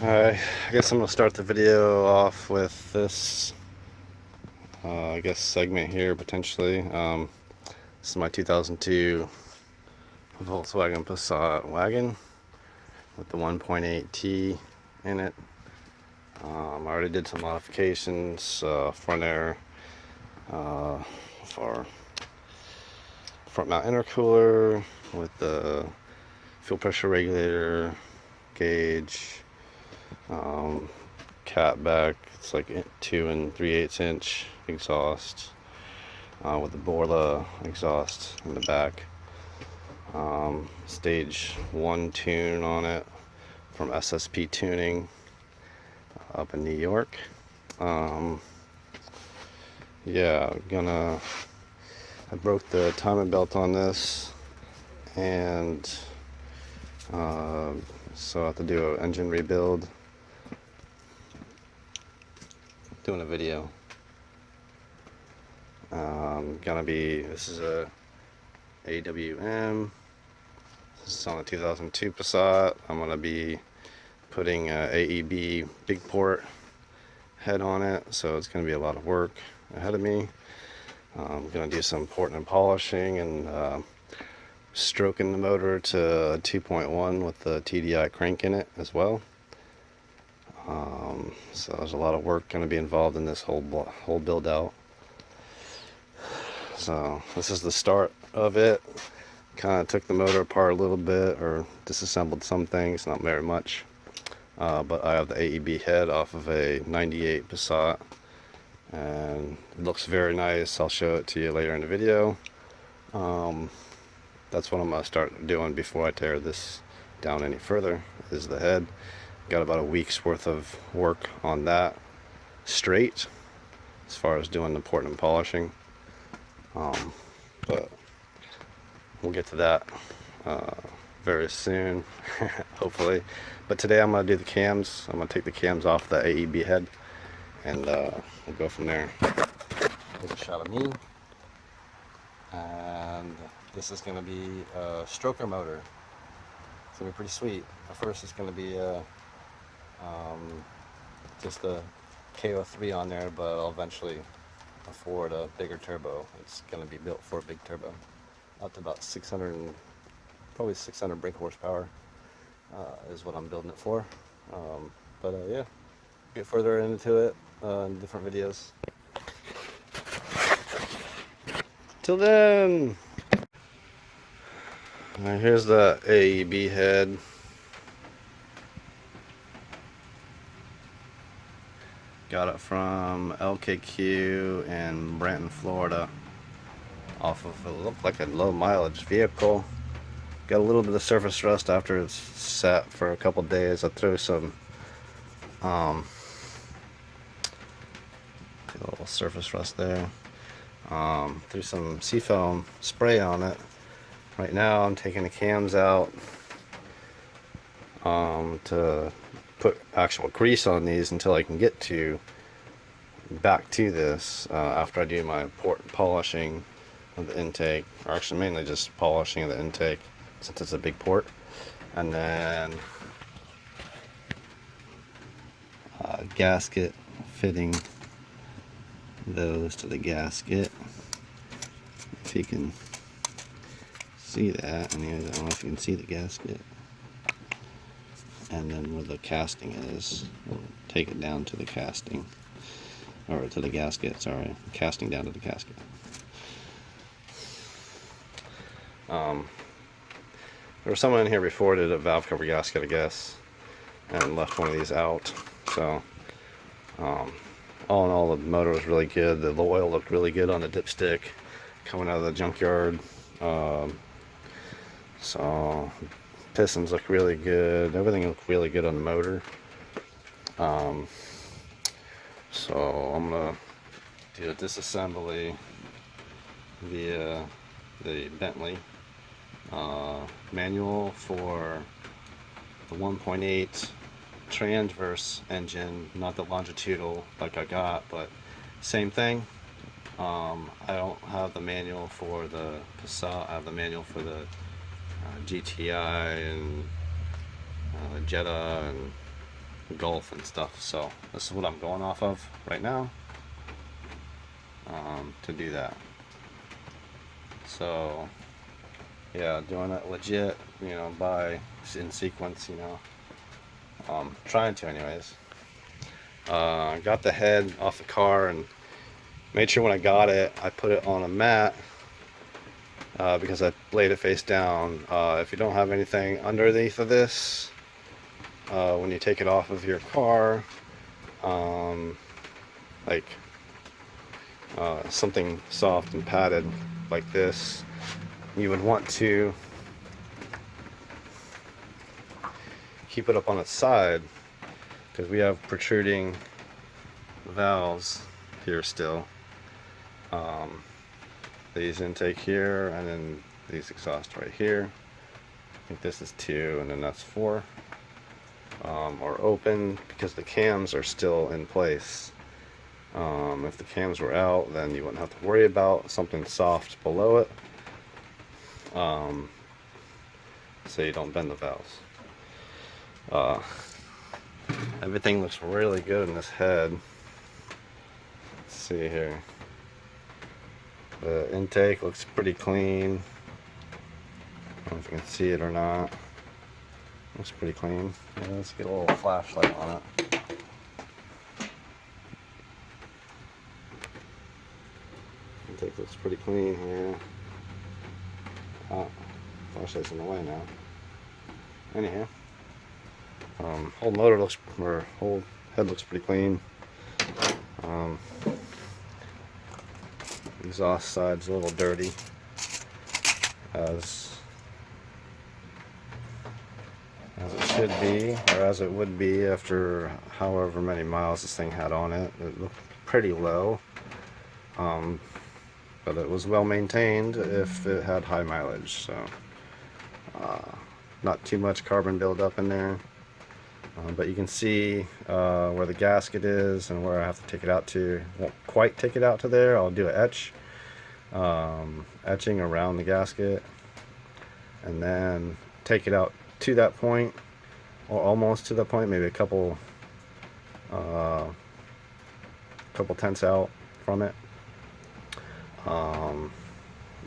I guess I'm gonna start the video off with this, I guess segment here potentially. This is my 2002 Volkswagen Passat wagon with the 1.8T in it. I already did some modifications, front air, for front mount intercooler with the fuel pressure regulator, gauge, cat back. It's like 2 3/8 inch exhaust with the Borla exhaust in the back. Stage 1 tune on it from SSP Tuning up in New York. Yeah, I broke the timing belt on this, and so I have to do an engine rebuild. Doing a video. This is a AWM. This is on a 2002 Passat. I'm gonna be putting a AEB big port head on it, so it's gonna be a lot of work ahead of me. I'm gonna do some porting and polishing and stroking the motor to 2.1 with the TDI crank in it as well. So there's a lot of work going to be involved in this whole build out. So this is the start of it. Kind of took the motor apart a little bit, or disassembled some things, not very much. But I have the AEB head off of a 98 Passat, and it looks very nice. I'll show it to you later in the video. That's what I'm going to start doing before I tear this down any further, is the head. Got about a week's worth of work on that straight, as far as doing the porting and polishing. But we'll get to that very soon, hopefully. But today I'm going to do the cams. I'm going to take the cams off the AEB head, and we'll go from there. Here's a shot of me. And this is going to be a stroker motor. It's going to be pretty sweet. At first it's going to be just a KO3 on there, but I'll eventually afford a bigger turbo. It's going to be built for a big turbo, up to about 600 brake horsepower is what I'm building it for. Yeah, get further into it in different videos. Till then, alright, here's the AEB head. Got it from LKQ in Branton, Florida, off of it looked like a low mileage vehicle. Got a little bit of surface rust after it's sat for a couple days. I threw some a little surface rust there. Threw some seafoam spray on it. Right now I'm taking the cams out to put actual grease on these until I can get back to this after I do my port polishing of the intake, or actually mainly just polishing of the intake since it's a big port, and then gasket fitting those to the gasket. If you can see that, and I don't know if you can see the gasket. And then where the casting is, we'll take it down to the casting, or to the gasket, sorry, casting down to the casket. There was someone in here before did a valve cover gasket, I guess, and left one of these out. So all in all, the motor was really good. The oil looked really good on the dipstick coming out of the junkyard. So pistons look really good. Everything looked really good on the motor. So I'm gonna do a disassembly via the Bentley manual for the 1.8 transverse engine, not the longitudinal like I got, but same thing. I don't have the manual for the Passat. I have the manual for the GTI and Jetta and Gulf and stuff. So this is what I'm going off of right now to do that. So yeah, doing it legit, you know, by in sequence, you know, trying to anyways. Got the head off the car and made sure when I got it I put it on a mat because I laid it face down. If you don't have anything underneath of this, when you take it off of your car, like something soft and padded like this, you would want to keep it up on its side because we have protruding valves here still. These intake here, and then these exhaust right here. I think this is 2 and then that's 4. Are open because the cams are still in place. If the cams were out, then you wouldn't have to worry about something soft below it, so you don't bend the valves. Everything looks really good in this head. Let's see here. The intake looks pretty clean. I don't know if you can see it or not. Looks pretty clean. Yeah, let's get a little flashlight on it. Intake looks pretty clean here. Flashlight's in the way now. Anyhow, whole motor looks, or whole head looks pretty clean. Exhaust side's a little dirty, as it should be, or as it would be after however many miles this thing had on it. It looked pretty low, but it was well maintained if it had high mileage, so not too much carbon buildup in there. But you can see where the gasket is and where I have to take it out to. Won't quite take it out to there. I'll do an etching around the gasket, and then take it out to that point, or almost to that point, maybe a couple tenths out from it, or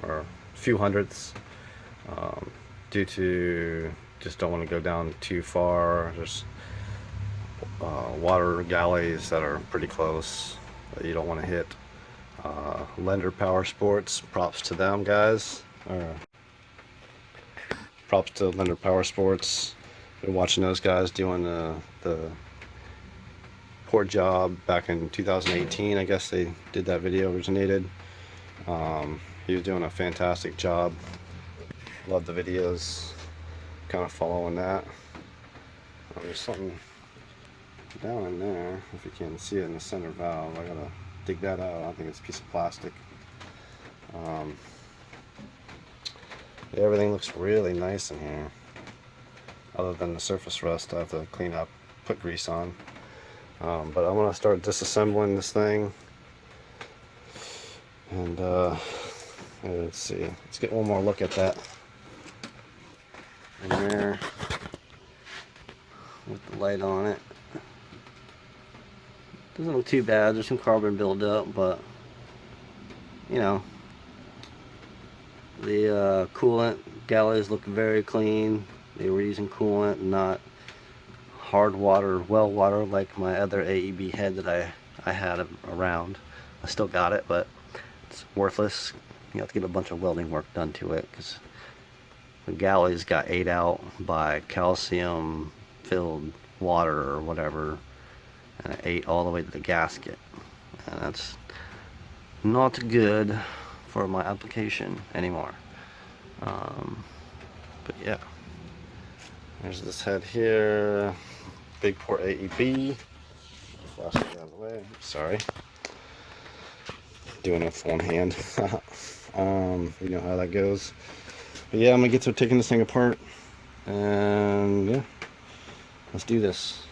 a few hundredths, due to just don't want to go down too far. There's water galleys that are pretty close that you don't want to hit. Lender Power Sports, props to them guys. Props to Lender Power Sports. Been watching those guys doing the port job back in 2018. I guess they did that video, originated. He was doing a fantastic job. Love the videos. Kind of following that. There's something down in there, if you can't see it in the center valve. I gotta dig that out. I think it's a piece of plastic. Yeah, everything looks really nice in here, other than the surface rust I have to clean up, put grease on. But I'm gonna start disassembling this thing, and let's see, let's get one more look at that in there with the light on it. Doesn't look too bad. There's some carbon buildup, but you know, the coolant galleys look very clean. They were using coolant, not hard water, well water like my other AEB head that I had around. I still got it, but it's worthless. You have to get a bunch of welding work done to it because the galleys got ate out by calcium filled water or whatever, and it ate all the way to the gasket, and that's not good for my application anymore. But yeah, there's this head here, big port AEB. Flash it out of the way. Sorry, doing it with one hand. You know how that goes. But yeah, I'm gonna get to taking this thing apart, and yeah, let's do this.